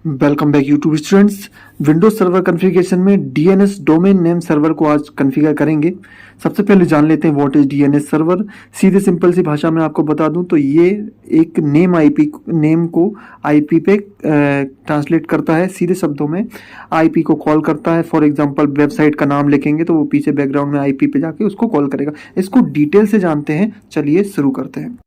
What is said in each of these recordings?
Welcome back YouTube students. Windows server configuration में DNS domain name server को आज configure करेंगे। सबसे पहले जान लेते हैं व्हाट इज डीएनएस सर्वर। सीधे सिंपल सी भाषा में आपको बता दूं तो ये एक नेम को आईपी पे ट्रांसलेट करता है। सीधे शब्दों में आईपी को कॉल करता है। फॉर एग्जांपल वेबसाइट का नाम लिखेंगे तो वो पीछे बैकग्राउंड में आईपी पे जाके उसको कॉल करेगा। इसको डिटेल से जानते हैं, चलिए शुरू करते हैं।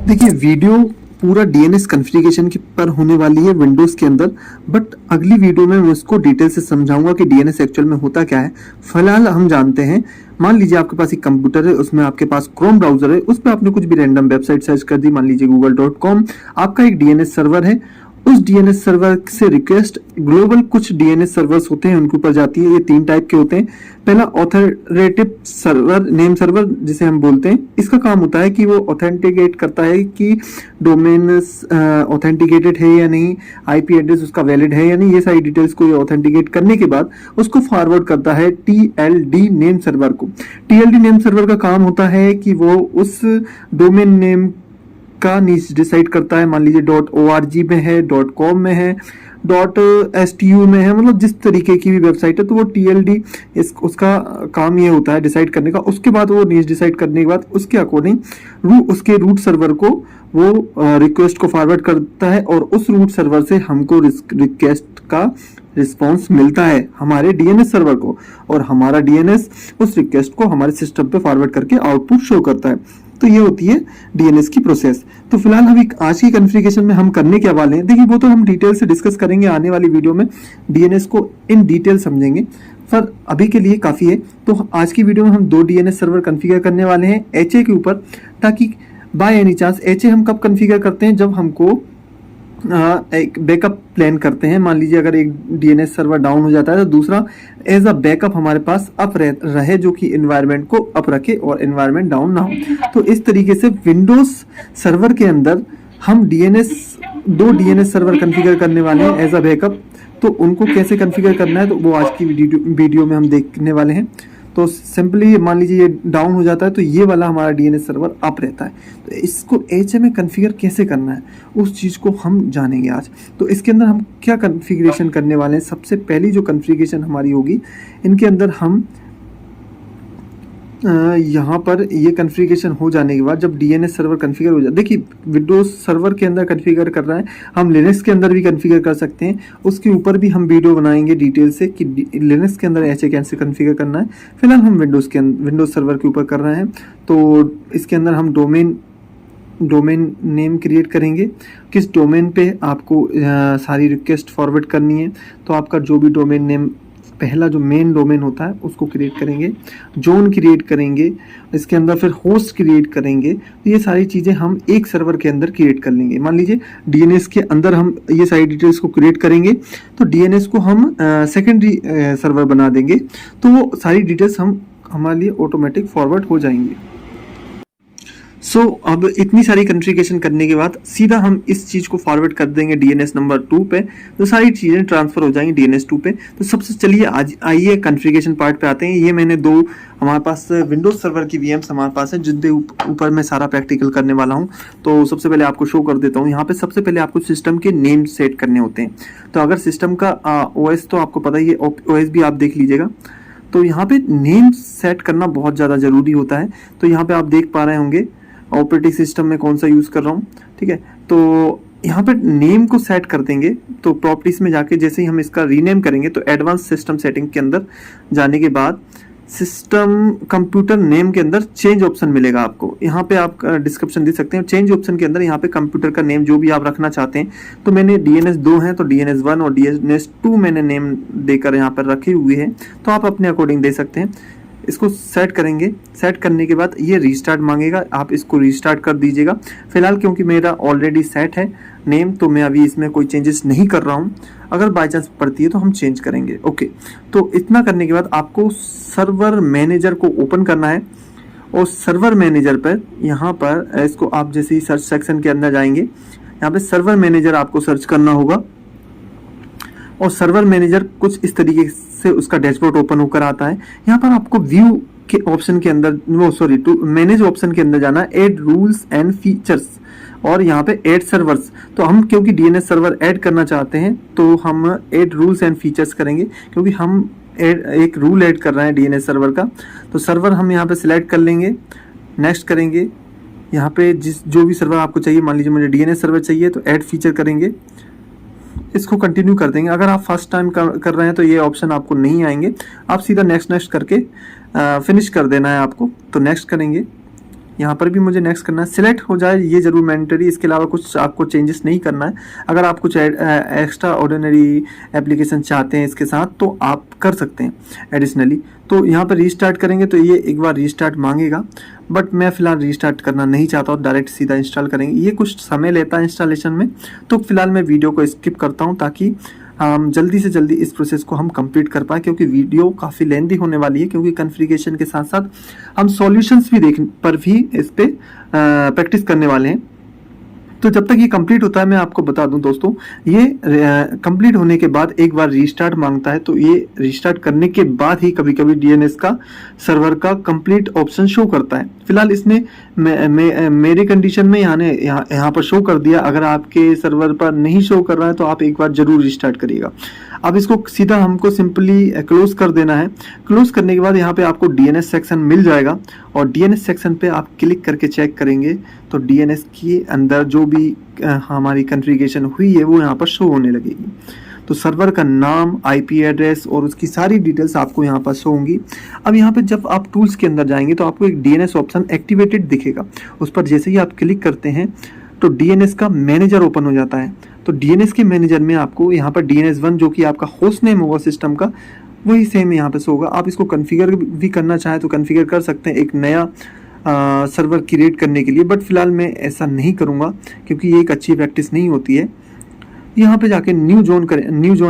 देखिए वीडियो पूरा डीएनएस कॉन्फ़िगरेशन के पर होने वाली है विंडोज के अंदर, बट अगली वीडियो में मैं उसको डिटेल से समझाऊंगा कि डीएनएस एक्चुअल में होता क्या है। फिलहाल हम जानते हैं, मान लीजिए आपके पास एक कंप्यूटर है, उसमें आपके पास क्रोम ब्राउजर है, उस पर आपने कुछ भी रैंडम वेबसाइट सर्च कर दी, मान लीजिए google.com। आपका एक डीएनएस सर्वर है, उस डीएनएस सर्वर से रिक्वेस्ट ग्लोबल कुछ डीएनएस सर्वर्स होते हैं उनके ऊपर जाती है। ये 3 टाइप के होते हैं। पहला ऑथोरेटिव सर्वर, नेम सर्वर जिसे हम बोलते हैं। इसका काम होता है कि वो ऑथेंटिकेट करता है कि डोमेन ऑथेंटिकेटेड है या नहीं, आईपी एड्रेस उसका वैलिड है या नहीं, ये सारी डिटेल्स को ऑथेंटिकेट करने के बाद उसको फॉरवर्ड करता है टीएलडी नेम सर्वर को। टीएलडी नेम सर्वर का काम होता है कि वो उस डोमेन नेम का नीच डिसाइड करता है। मान लीजिए .org में है, .com में है, .stu में है, मतलब जिस तरीके की भी वेबसाइट है तो वो टीएलडी उसका काम ये होता है डिसाइड करने का। उसके बाद वो नीच डिसाइड करने के बाद उसके अकॉर्डिंग उसके रूट सर्वर को वो रिक्वेस्ट को फॉरवर्ड करता है और उस रूट सर्वर से हमको रिक्वेस्ट का रिस्पॉन्स मिलता है हमारे डीएनएस सर्वर को, और हमारा डीएनएस उस रिक्वेस्ट को हमारे सिस्टम पे फॉरवर्ड करके आउटपुट शो करता है। तो ये होती है डीएनएस की प्रोसेस। तो फिलहाल हम आज की कॉन्फ़िगरेशन में हम करने क्या वाले हैं, देखिए वो तो हम डिटेल से डिस्कस करेंगे आने वाली वीडियो में, डीएनएस को इन डिटेल समझेंगे, पर अभी के लिए काफ़ी है। तो आज की वीडियो में हम 2 डीएनएस सर्वर कॉन्फ़िगर करने वाले हैं एचए के ऊपर, ताकि बाय एनी चांस एचए हम कब कॉन्फ़िगर करते हैं, जब हमको एक बैकअप प्लान करते हैं। मान लीजिए अगर एक डीएनएस सर्वर डाउन हो जाता है तो दूसरा एज अ बैकअप हमारे पास अप रहे, जो कि एनवायरनमेंट को अप रखे और एनवायरनमेंट डाउन ना हो। तो इस तरीके से विंडोज सर्वर के अंदर हम 2 डीएनएस सर्वर कॉन्फ़िगर करने वाले हैं एज अ बैकअप। तो उनको कैसे कॉन्फ़िगर करना है तो वो आज की वीडियो में हम देखने वाले हैं। तो सिंपली मान लीजिए ये डाउन हो जाता है तो ये वाला हमारा डीएनएस सर्वर अप रहता है। तो इसको एचए में कॉन्फ़िगर कैसे करना है उस चीज़ को हम जानेंगे आज। तो इसके अंदर हम क्या कॉन्फ़िगरेशन करने वाले हैं, सबसे पहली जो कॉन्फ़िगरेशन हमारी होगी, इनके अंदर हम यहाँ पर ये कॉन्फ़िगरेशन हो जाने के बाद जब डीएनएस सर्वर कॉन्फ़िगर हो जाए, देखिए विंडोज सर्वर के अंदर कॉन्फ़िगर कर रहा है, हम लिनक्स के अंदर भी कॉन्फ़िगर कर सकते हैं। उसके ऊपर भी हम वीडियो बनाएंगे डिटेल से कि लिनक्स के अंदर ऐसे कैसे कॉन्फ़िगर करना है। फिलहाल हम विंडोज सर्वर के ऊपर कर रहे हैं। तो इसके अंदर हम डोमेन नेम क्रिएट करेंगे, किस डोमेन पे आपको सारी रिक्वेस्ट फॉरवर्ड करनी है। तो आपका जो भी डोमेन नेम पहला जो मेन डोमेन होता है उसको क्रिएट करेंगे, जोन क्रिएट करेंगे, इसके अंदर फिर होस्ट क्रिएट करेंगे। तो ये सारी चीज़ें हम एक सर्वर के अंदर क्रिएट कर लेंगे। मान लीजिए डीएनएस के अंदर हम ये सारी डिटेल्स को क्रिएट करेंगे तो डीएनएस को हम सेकेंडरी सर्वर बना देंगे, तो वो सारी डिटेल्स हमारे लिए ऑटोमेटिक फॉरवर्ड हो जाएंगी। अब इतनी सारी कॉन्फ़िगरेशन करने के बाद सीधा हम इस चीज़ को फॉरवर्ड कर देंगे डीएनएस नंबर 2 पे, तो सारी चीज़ें ट्रांसफ़र हो जाएंगी डीएनएस 2 पे। तो सबसे चलिए आज आइए कॉन्फ़िगरेशन पार्ट पे आते हैं। ये मैंने 2 हमारे पास विंडोज सर्वर की वीएम्स हमारे पास है, जिनके ऊपर मैं सारा प्रैक्टिकल करने वाला हूँ। तो सबसे पहले आपको शो कर देता हूँ। यहाँ पे सबसे पहले आपको सिस्टम के नेम सेट करने होते हैं। तो अगर सिस्टम का ओएस तो आपको पता ही है, ओएस भी आप देख लीजिएगा। तो यहाँ पे नेम सेट करना बहुत ज़्यादा ज़रूरी होता है। तो यहाँ पे आप देख पा रहे होंगे ऑपरेटिंग सिस्टम में कौन सा यूज़ कर रहा हूँ, ठीक है। तो यहाँ पे नेम को सेट कर देंगे। तो प्रॉपर्टीज में जाके जैसे ही हम इसका रीनेम करेंगे तो एडवांस सिस्टम सेटिंग के अंदर जाने के बाद सिस्टम कंप्यूटर नेम के अंदर चेंज ऑप्शन मिलेगा आपको। यहाँ पे आप डिस्क्रिप्शन दे सकते हैं। चेंज ऑप्शन के अंदर यहाँ पे कंप्यूटर का नेम जो भी आप रखना चाहते हैं, तो मैंने डीएनएस 2 है तो डीएनएस 1 और डीएनएस 2 मैंने नेम देकर यहाँ पर रखे हुए हैं। तो आप अपने अकॉर्डिंग दे सकते हैं। इसको सेट करेंगे। सेट करने के बाद ये रीस्टार्ट मांगेगा, आप इसको रीस्टार्ट कर दीजिएगा। फिलहाल क्योंकि मेरा ऑलरेडी सेट है नेम, तो मैं अभी इसमें कोई चेंजेस नहीं कर रहा हूँ। अगर बाय चांस पड़ती है तो हम चेंज करेंगे। ओके, तो इतना करने के बाद आपको सर्वर मैनेजर को ओपन करना है, और सर्वर मैनेजर पर यहाँ पर इसको आप जैसे ही सर्च सेक्शन के अंदर जाएंगे, यहाँ पे सर्वर मैनेजर आपको सर्च करना होगा। और सर्वर मैनेजर कुछ इस तरीके से उसका डैशबोर्ड ओपन होकर आता है। यहाँ पर आपको व्यू के ऑप्शन के अंदर टू मैनेज ऑप्शन के अंदर जाना है, ऐड रूल्स एंड फीचर्स, और यहाँ पे ऐड सर्वर्स। तो हम क्योंकि डीएनएस सर्वर ऐड करना चाहते हैं तो हम ऐड रूल्स एंड फीचर्स करेंगे, क्योंकि हम एक रूल ऐड कर रहे हैं डीएनएस सर्वर का। तो सर्वर हम यहाँ पे सिलेक्ट कर लेंगे, नेक्स्ट करेंगे। यहाँ पे जो भी सर्वर आपको चाहिए, मान लीजिए मुझे डीएनएस सर्वर चाहिए तो ऐड फीचर करेंगे, इसको कंटिन्यू कर देंगे। अगर आप फर्स्ट टाइम कर रहे हैं तो ये ऑप्शन आपको नहीं आएंगे, आप सीधा नेक्स्ट करके फिनिश कर देना है आपको। तो नेक्स्ट करेंगे, यहाँ पर भी मुझे नेक्स्ट करना है, सिलेक्ट हो जाए ये जरूर मैंडेटरी, इसके अलावा कुछ आपको चेंजेस नहीं करना है। अगर आप कुछ एक्स्ट्रा ऑर्डिनरी एप्लीकेशन चाहते हैं इसके साथ तो आप कर सकते हैं एडिशनली। तो यहाँ पर रीस्टार्ट करेंगे तो ये एक बार रीस्टार्ट मांगेगा, बट मैं फिलहाल रीस्टार्ट करना नहीं चाहता हूँ, डायरेक्ट सीधा इंस्टॉल करेंगे। ये कुछ समय लेता है इंस्टॉलेशन में, तो फिलहाल मैं वीडियो को स्किप करता हूँ ताकि जल्दी से जल्दी इस प्रोसेस को हम कंप्लीट कर पाए, क्योंकि वीडियो काफ़ी लेंथी होने वाली है, क्योंकि कॉन्फ़िगरेशन के साथ साथ हम सॉल्यूशंस भी इस पे प्रैक्टिस करने वाले हैं। तो जब तक ये कंप्लीट होता है मैं आपको बता दूं दोस्तों, ये कंप्लीट होने के बाद एक बार रीस्टार्ट मांगता है, तो ये रीस्टार्ट करने के बाद ही कभी कभी डीएनएस का सर्वर का कंप्लीट ऑप्शन शो करता है। फिलहाल इसने मेरी कंडीशन में यहाँ पर शो कर दिया। अगर आपके सर्वर पर नहीं शो कर रहा है तो आप एक बार जरूर रीस्टार्ट करिएगा। अब इसको सीधा हमको सिंपली क्लोज कर देना है। क्लोज करने के बाद यहाँ पे आपको डीएनएस सेक्शन मिल जाएगा, और डीएनएस सेक्शन पे आप क्लिक करके चेक करेंगे तो डीएनएस के अंदर जो भी हमारी कॉन्फ़िगरेशन हुई है वो यहाँ पर शो होने लगेगी। तो सर्वर का नाम, आईपी एड्रेस और उसकी सारी डिटेल्स आपको यहाँ पर शो होंगी। अब यहाँ पे जब आप टूल्स के अंदर जाएंगे तो आपको एक डीएनएस ऑप्शन एक्टिवेटेड दिखेगा, उस पर जैसे ही आप क्लिक करते हैं तो डीएनएस का मैनेजर ओपन हो जाता है। तो डीएनएस के मैनेजर में आपको यहाँ पर DNS1 जो कि आपका होस्ट नेम होगा सिस्टम का, वही सेम यहाँ पे शो होगा। आप इसको कॉन्फ़िगर भी करना चाहें तो कॉन्फ़िगर कर सकते हैं एक नया सर्वर क्रिएट करने के लिए, बट फिलहाल मैं ऐसा नहीं करूँगा क्योंकि ये एक अच्छी प्रैक्टिस नहीं होती है। यहाँ पे जाके न्यू जोन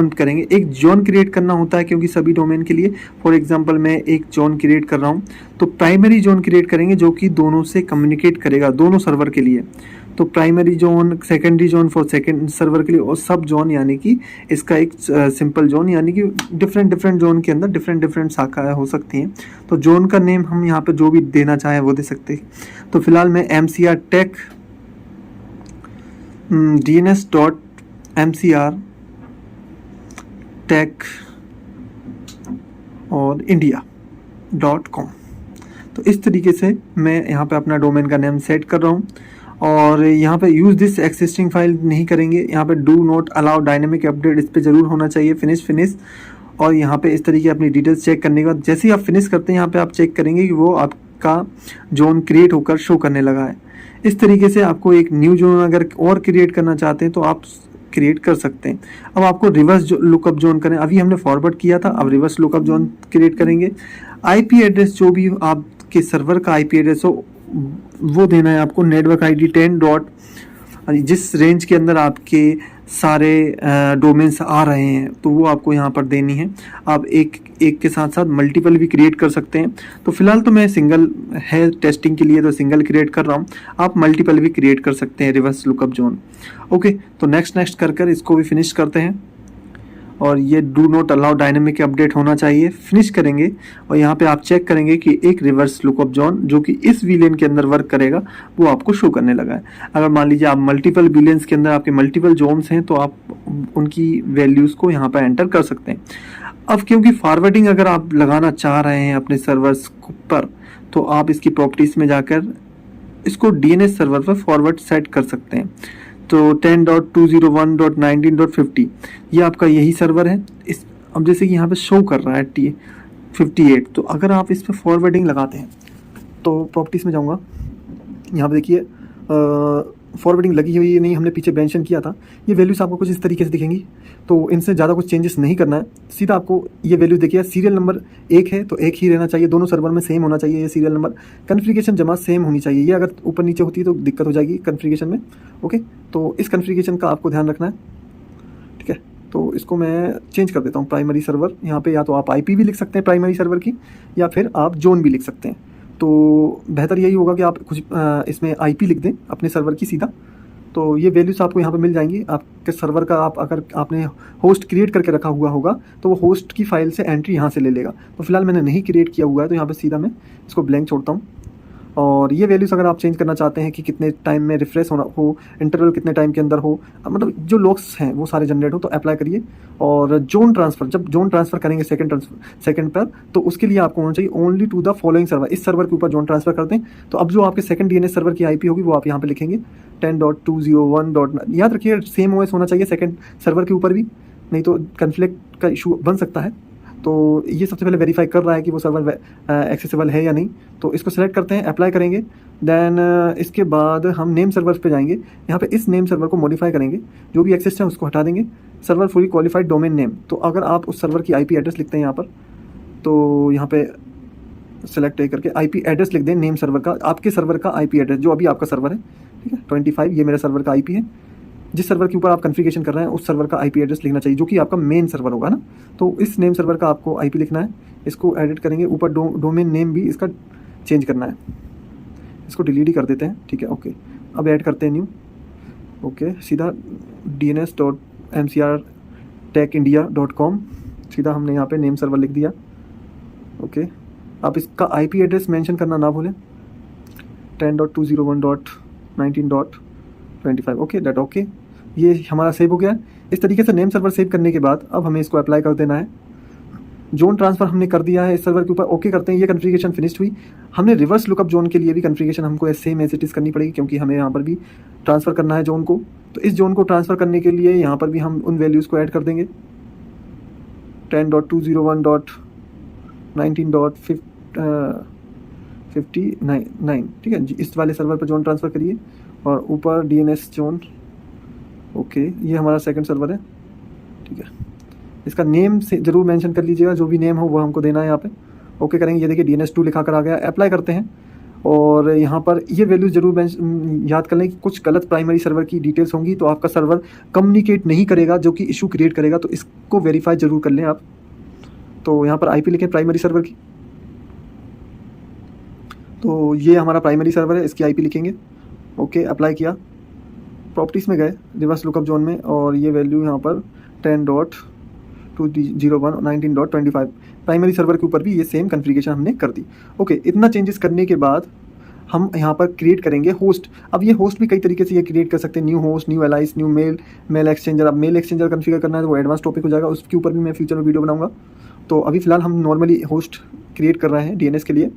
करेंगे। एक जोन क्रिएट करना होता है क्योंकि सभी डोमेन के लिए। फॉर एग्जांपल मैं एक जोन क्रिएट कर रहा हूँ, तो प्राइमरी जोन क्रिएट करेंगे जो कि दोनों से कम्युनिकेट करेगा, दोनों सर्वर के लिए। तो primary zone, secondary zone for second server के लिए, और सब जोन यानी कि इसका एक सिंपल जोन, यानी कि डिफरेंट जोन के अंदर डिफरेंट शाखाएं हो सकती हैं। तो जोन का नेम हम यहाँ पे जो भी देना चाहें वो दे सकते हैं। तो फिलहाल मैं MCR टेक DNS.MCR टेक और india.com, तो इस तरीके से मैं यहाँ पे अपना डोमेन का नेम सेट कर रहा हूँ। और यहाँ पे यूज़ दिस एक्सिस्टिंग फाइल नहीं करेंगे, यहाँ पे do not allow dynamic update, इस पे ज़रूर होना चाहिए। फिनिश। और यहाँ पे इस तरीके अपनी डिटेल्स चेक करने के बाद जैसे ही आप फिनिश करते हैं यहाँ पे आप चेक करेंगे कि वो आपका जोन क्रिएट होकर शो करने लगा है। इस तरीके से आपको एक न्यू जोन अगर और क्रिएट करना चाहते हैं तो आप क्रिएट कर सकते हैं। अब आपको रिवर्स लुकअप जोन करें, अभी हमने फॉरवर्ड किया था, अब रिवर्स लुकअप जोन क्रिएट करेंगे। आईपी एड्रेस जो भी आपके सर्वर का आईपी एड्रेस हो वो देना है आपको। Network ID 10. जिस रेंज के अंदर आपके सारे डोमेन्स आ रहे हैं तो वो आपको यहाँ पर देनी है। आप एक के साथ मल्टीपल भी क्रिएट कर सकते हैं। तो फिलहाल तो मैं सिंगल है टेस्टिंग के लिए, तो सिंगल क्रिएट कर रहा हूँ। आप मल्टीपल भी क्रिएट कर सकते हैं रिवर्स लुकअप जोन। ओके, तो नेक्स्ट कर इसको भी फिनिश करते हैं। और ये do not allow dynamic update होना चाहिए, फिनिश करेंगे। और यहाँ पे आप चेक करेंगे कि एक रिवर्स लुकअप जोन जो कि इस वीलेन के अंदर वर्क करेगा वो आपको शो करने लगा है। अगर मान लीजिए आप मल्टीपल वीलेंस के अंदर आपके मल्टीपल जोन्स हैं तो आप उनकी वैल्यूज़ को यहाँ पर एंटर कर सकते हैं। अब क्योंकि फॉरवर्डिंग अगर आप लगाना चाह रहे हैं अपने सर्वर्स पर, तो आप इसकी प्रॉपर्टीज़ में जाकर इसको DNS सर्वर पर फॉरवर्ड सेट कर सकते हैं। तो 10.201.19.50 ये आपका यही सर्वर है। इस अब जैसे कि यहाँ पे शो कर रहा है 58, तो अगर आप इस पे फॉरवर्डिंग लगाते हैं तो प्रॉपर्टीज़ में जाऊँगा, यहाँ पे देखिए फॉरवर्डिंग लगी हुई है नहीं, हमने पीछे मेंशन किया था। ये वैल्यूज़ आपको कुछ इस तरीके से दिखेंगी, तो इनसे ज़्यादा कुछ चेंजेस नहीं करना है। सीधा आपको ये वैल्यू देखिए, सीरियल नंबर 1 है तो 1 ही रहना चाहिए, दोनों सर्वर में सेम होना चाहिए ये सीरियल नंबर। कॉन्फ़िगरेशन जमा सेम होनी चाहिए, ये अगर ऊपर नीचे होती है तो दिक्कत हो जाएगी कॉन्फ़िगरेशन में। ओके, तो इस कॉन्फ़िगरेशन का आपको ध्यान रखना है, ठीक है। तो इसको मैं चेंज कर देता हूँ, प्राइमरी सर्वर। यहाँ पे या तो आप IP भी लिख सकते हैं प्राइमरी सर्वर की, या फिर आप जोन भी लिख सकते हैं। तो बेहतर यही होगा कि आप कुछ इसमें IP लिख दें अपने सर्वर की सीधा, तो ये वैल्यूज़ आपको यहाँ पे मिल जाएंगी। आपके सर्वर का अगर आपने होस्ट क्रिएट करके रखा हुआ होगा तो वो होस्ट की फाइल से एंट्री यहाँ से ले लेगा। तो फिलहाल मैंने नहीं क्रिएट किया हुआ है, तो यहाँ पे सीधा मैं इसको ब्लैंक छोड़ता हूँ। और ये वैल्यूज़ अगर आप चेंज करना चाहते हैं कि कितने टाइम में रिफ्रेश होना हो, इंटरवल कितने टाइम के अंदर हो, मतलब जो लॉग्स हैं वो सारे जनरेट हो, तो अप्लाई करिए। और जोन ट्रांसफ़र, जब जोन ट्रांसफ़र करेंगे सेकंड पर, तो उसके लिए आपको होना चाहिए only to the following server. इस सर्वर के ऊपर जोन ट्रांसफ़र करते हैं तो अब जो आपके सेकंड DNS सर्वर की IP होगी वो आप यहाँ पे लिखेंगे 10.201. याद रखिए सेम OS होना चाहिए सेकंड सर्वर के ऊपर भी, नहीं तो कन्फ्लिक्ट का इशू बन सकता है। तो ये सबसे पहले वेरीफाई कर रहा है कि वो सर्वर एक्सेसिबल है या नहीं। तो इसको सेलेक्ट करते हैं, अप्लाई करेंगे। देन इसके बाद हम नेम सर्वर पे जाएंगे। यहाँ पे इस नेम सर्वर को मॉडिफाई करेंगे, जो भी एक्सेस है उसको हटा देंगे। Server fully qualified domain name, तो अगर आप उस सर्वर की IP एड्रेस लिखते हैं यहाँ पर, तो यहाँ पे सेलेक्ट करके IP एड्रेस लिख दें नेम सर्वर का, आपके सर्वर का IP एड्रेस जो अभी आपका सर्वर है, ठीक है। 25 ये मेरे सर्वर का IP है। जिस सर्वर के ऊपर आप कॉन्फ़िगरेशन कर रहे हैं उस सर्वर का IP एड्रेस लिखना चाहिए, जो कि आपका मेन सर्वर होगा ना। तो इस नेम सर्वर का आपको IP लिखना है। इसको एडिट करेंगे, ऊपर डोमेन नेम भी इसका चेंज करना है। इसको डिलीट ही कर देते हैं, ठीक है, ओके। अब ऐड करते हैं न्यू, ओके। सीधा dns.mcrtechindia.com, सीधा हमने यहाँ पे नेम सर्वर लिख दिया, ओके। आप इसका IP एड्रेस मेंशन करना ना भूलें, 10.201.19.25, ओके, दैट ओके। ये हमारा सेव हो गया। इस तरीके से नेम सर्वर सेव करने के बाद अब हमें इसको अप्लाई कर देना है। जोन ट्रांसफ़र हमने कर दिया है इस सर्वर के ऊपर, ओके करते हैं। ये कॉन्फ़िगरेशन फिनिश्ड हुई। हमने रिवर्स लुकअप जोन के लिए भी कॉन्फ़िगरेशन हमको सेम एज इट इज़ करनी पड़ेगी, क्योंकि हमें यहाँ पर भी ट्रांसफ़र करना है जोन को। तो इस जोन को ट्रांसफ़र करने के लिए यहाँ पर भी हम उन वैल्यूज़ को ऐड कर देंगे, 10.201.19.59, ठीक है जी। इस वाले सर्वर पर जोन ट्रांसफ़र करिए और ऊपर DNS जोन, ओके। ये हमारा सेकंड सर्वर है, ठीक है। इसका नेम से ज़रूर मेंशन कर लीजिएगा, जो भी नेम हो वो हमको देना है यहाँ पे, ओके करेंगे। ये देखिए DNS2 लिखा कर आ गया, अप्लाई करते हैं। और यहाँ पर ये वैल्यूज़ ज़रूर याद कर लें कि कुछ गलत प्राइमरी सर्वर की डिटेल्स होंगी तो आपका सर्वर कम्युनिकेट नहीं करेगा, जो कि इशू क्रिएट करेगा। तो इसको वेरीफाई ज़रूर कर लें आप। तो यहाँ पर IP लिखें प्राइमरी सर्वर की, तो ये हमारा प्राइमरी सर्वर है, इसकी IP लिखेंगे, ओके। अप्लाई किया, प्रॉपर्टीज़ में गए रिवर्स लुकअप जोन में, और ये वैल्यू यहाँ पर 10.201.19.25 प्राइमरी सर्वर के ऊपर भी ये सेम कॉन्फ़िगरेशन हमने कर दी, ओके। इतना चेंजेस करने के बाद हम यहाँ पर क्रिएट करेंगे होस्ट। अब ये होस्ट भी कई तरीके से ये क्रिएट कर सकते हैं, new host, new alias, new mail exchanger. अब मेल एक्सचेंजर कॉन्फ़िगर करना है तो वो एडवांस टॉपिक हो जाएगा, उसके ऊपर भी मैं फ्यूचर में वीडियो बनाऊंगा। तो अभी फ़िलहाल हम नॉर्मली होस्ट क्रिएट कर रहे हैं DNS के लिए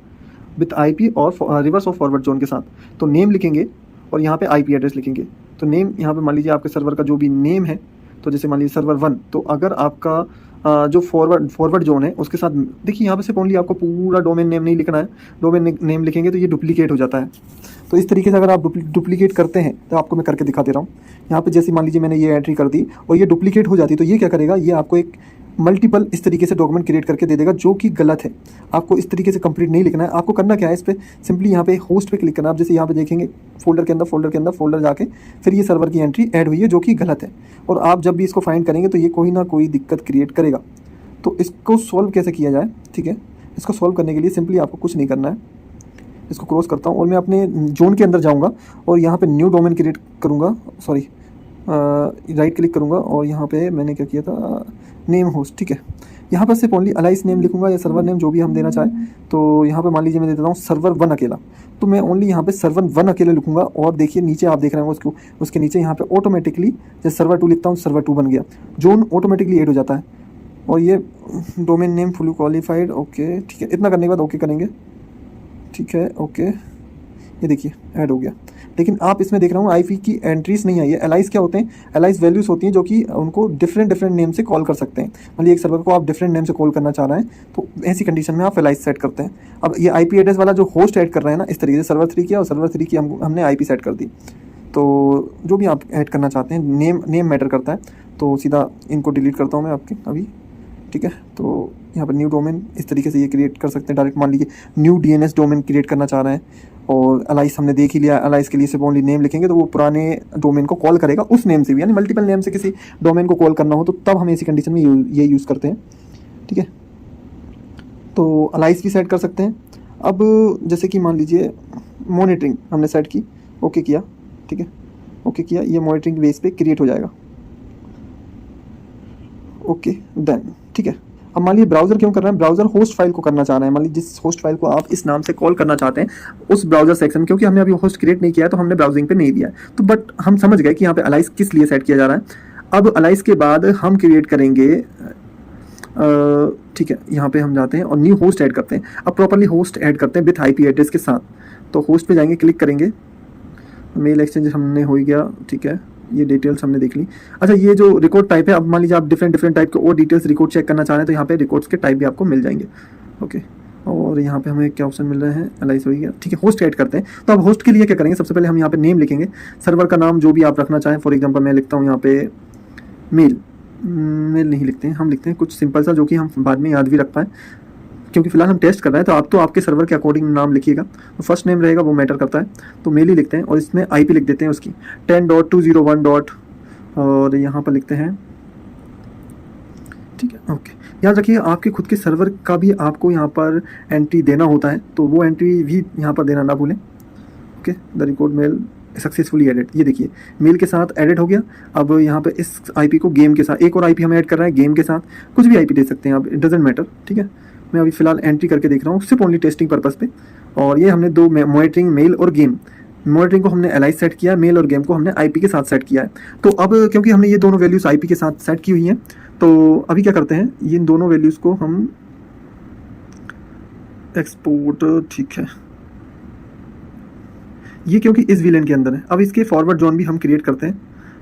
विथ IP और रिवर्स और फॉरवर्ड जोन के साथ। तो नेम लिखेंगे और यहाँ पे IP एड्रेस लिखेंगे। तो नेम यहाँ पे मान लीजिए आपके सर्वर का जो भी नेम है, तो जैसे मान लीजिए सर्वर 1, तो अगर आपका जो फॉरवर्ड जोन है उसके साथ, देखिए यहाँ पे सिर्फ ओनली आपको पूरा डोमेन नेम नहीं लिखना है। डोमेन नेम लिखेंगे तो ये डुप्लीकेट हो जाता है। तो इस तरीके से अगर आप डुप्लीकेट करते हैं तो आपको मैं करके दिखा दे रहा हूँ। यहाँ पे जैसे मान लीजिए मैंने ये एंट्री कर दी और ये डुप्लीकेट हो जाती, तो ये क्या करेगा, ये आपको एक मल्टीपल इस तरीके से डॉक्यूमेंट क्रिएट करके दे देगा, जो कि गलत है। आपको इस तरीके से कंप्लीट नहीं लिखना है। आपको करना क्या है, इस पर सिंपली यहाँ पे होस्ट पे क्लिक करना। आप जैसे यहाँ पे देखेंगे फोल्डर के अंदर फोल्डर जाके फिर ये सर्वर की एंट्री ऐड हुई है, जो कि गलत है। और आप जब भी इसको फाइंड करेंगे तो ये कोई ना कोई दिक्कत क्रिएट करेगा। तो इसको सॉल्व कैसे किया जाए, ठीक है। इसको सॉल्व करने के लिए सिंपली आपको कुछ नहीं करना है। इसको क्रॉस करता हूँ और मैं अपने जोन के अंदर जाऊँगा और यहाँ पे न्यू डोमेन क्रिएट करूँगा, सॉरी राइट क्लिक करूँगा और यहाँ पे मैंने क्या किया था, नेम होस्ट, ठीक है। यहाँ पर सिर्फ ओनली अलाइस नेम लिखूँगा या सर्वर नेम जो भी हम देना चाहें। तो यहाँ पे मान लीजिए मैं दे देता हूँ सर्वर 1 अकेला, तो मैं ओनली यहाँ पे सर्वर 1 अकेले लिखूँगा। और देखिए नीचे आप देख रहे हैं उसके नीचे यहाँ पे ऑटोमेटिकली जैसे सर्वर 2 लिखता हूँ, सर्वर 2 बन गया, जोन ऑटोमेटिकली ऐड हो जाता है। और ये domain name fully qualified, okay, ठीक है। इतना करने के बाद ओके करेंगे, ठीक है, ओके। ये देखिए ऐड हो गया। लेकिन आप इसमें देख रहा हूँ IP की एंट्रीज नहीं आई है। एलाइस क्या होते हैं, एलाइस वैल्यूज़ होती हैं जो कि उनको डिफरेंट नेम से कॉल कर सकते हैं। मान लीजिए एक सर्वर को आप डिफरेंट नेम से कॉल करना चाह रहे हैं, तो ऐसी कंडीशन में आप एलाइस सेट करते हैं। अब ये IP एड्रेस वाला जो होस्ट ऐड कर रहे हैं ना, इस तरीके से सर्वर 3 किया और सर्वर 3 की हमने IP सेट कर दी। तो जो भी आप ऐड करना चाहते हैं, नेम मैटर करता है। तो सीधा इनको डिलीट करता हूँ मैं आपके अभी, ठीक है। तो यहाँ पर न्यू डोमेन इस तरीके से ये क्रिएट कर सकते हैं डायरेक्ट। मान लीजिए न्यू DNS डोमेन क्रिएट करना चाह रहे हैं और अलाइस हमने देख ही लिया, अलाइस के लिए सिर्फ ओनली नेम लिखेंगे तो वो पुराने डोमेन को कॉल करेगा उस नेम से भी, यानी मल्टीपल नेम से किसी डोमेन को कॉल करना हो तो तब हम ऐसी कंडीशन में ये यूज़ करते हैं, ठीक है। तो अलाइस भी सेट कर सकते हैं। अब जैसे कि मान लीजिए मॉनिटरिंग हमने सेट की, ओके किया, ठीक है। ओके किया, ये मॉनिटरिंग बेस पे क्रिएट हो जाएगा। ओके डन, ठीक है। अब मान लीजिए ब्राउजर क्यों कर रहे हैं, ब्राउजर होस्ट फाइल को करना चाह रहे हैं। मान लीजिए जिस होस्ट फाइल को आप इस नाम से कॉल करना चाहते हैं उस ब्राउजर सेक्शन, क्योंकि हमने अभी होस्ट क्रिएट नहीं किया है तो हमने ब्राउजिंग पे नहीं दिया है, तो बट हम समझ गए कि यहाँ पे अलाइस किस लिए सेट किया जा रहा है। अब अलाइस के बाद हम क्रिएट करेंगे, ठीक है, यहाँ पे हम जाते हैं और न्यू होस्ट ऐड करते हैं। अब प्रॉपरली होस्ट ऐड करते हैं विथ आईपी एड्रेस के साथ। तो होस्ट पे जाएंगे, क्लिक करेंगे, मेल एक्सचेंज हमने हो गया, ठीक है, ये डिटेल्स हमने देख ली। अच्छा, ये जो रिकॉर्ड टाइप है, अब मान लीजिए आप डिफरेंट टाइप के और डिटेल्स रिकॉर्ड चेक करना चाह रहे हैं तो यहाँ पे रिकॉर्ड्स के टाइप भी आपको मिल जाएंगे। ओके, और यहाँ पे हमें क्या ऑप्शन मिल रहे हैं, एलाइस हो गया, ठीक है। होस्ट ऐड करते हैं, तो अब होस्ट के लिए क्या करेंगे, सबसे पहले हम यहाँ पे नेम लिखेंगे, सर्वर का नाम जो भी आप रखना चाहें। फॉर एग्जाम्पल मैं लिखता हूँ यहाँ पे मेल नहीं लिखते हैं, हम लिखते हैं कुछ सिंपल सा जो कि हम बाद में याद भी रख पाएँ, क्योंकि फिलहाल हम टेस्ट कर रहे हैं। तो आप आपके सर्वर के अकॉर्डिंग नाम लिखिएगा, तो फर्स्ट नेम रहेगा वो मैटर करता है, तो मेल ही लिखते हैं और इसमें आईपी लिख देते हैं उसकी 10.201. और यहाँ पर लिखते हैं, ठीक है। ओके, याद रखिए आपके खुद के सर्वर का भी आपको यहाँ पर एंट्री देना होता है, तो वो एंट्री भी यहाँ पर देना ना भूलें। Okay, the record mail successfully edit, ये देखिए मेल के साथ एडिट हो गया। अब यहाँ पे इस आईपी को गेम के साथ, एक और आईपी हम ऐड कर रहे हैं गेम के साथ, कुछ भी आईपी दे सकते हैं आप, इट डजेंट मैटर, ठीक है। मैं अभी फिलहाल एंट्री करके देख रहा हूँ सिर्फ ओनली टेस्टिंग पर्पस पे। और ये हमने दो मॉनिटरिंग, मेल और गेम, मॉनिटरिंग को हमने एलाइस सेट किया, मेल और गेम को हमने आईपी के साथ सेट किया है। तो अब क्योंकि हमने ये दोनों वैल्यूज़ आईपी के साथ सेट की हुई हैं, तो अभी क्या करते हैं, ये इन दोनों वैल्यूज़ को हम एक्सपोर्ट, ठीक है, ये क्योंकि इस विलेन के अंदर है। अब इसके फॉरवर्ड जोन भी हम क्रिएट करते हैं,